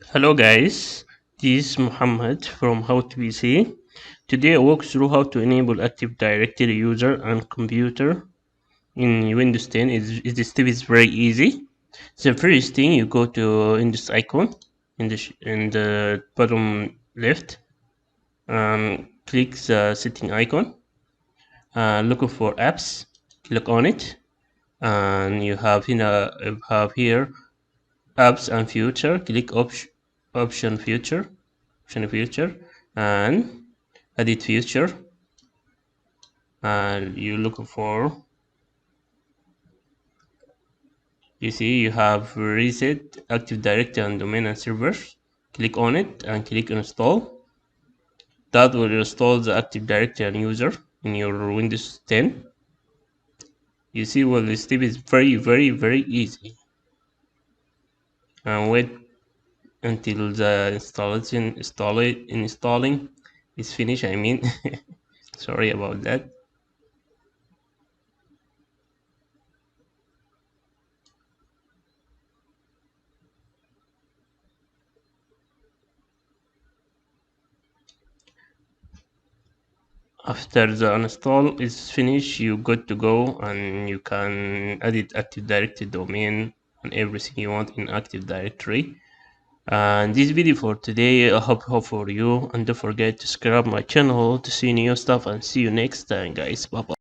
Hello guys, this is Muhammad from How to PC. Today I walk through how to enable Active Directory user and computer in Windows 10. This step is very easy. The first thing you go to Windows icon in the bottom left and click the setting icon. Look for apps, click on it, and you have here apps and future. Click option future option future and edit future, and you look for, you see you have reset active directory and domain and servers. Click on it and click install. That will install the active directory and user in your Windows 10. You see, well, this step is very easy, and wait until the installing is finished, I mean. Sorry about that. After the install is finished, you good to go, and you can edit Active Directory domain and everything you want in Active Directory. And this video for today I hope for you, and don't forget to subscribe my channel to see new stuff, and see you next time guys. Bye bye.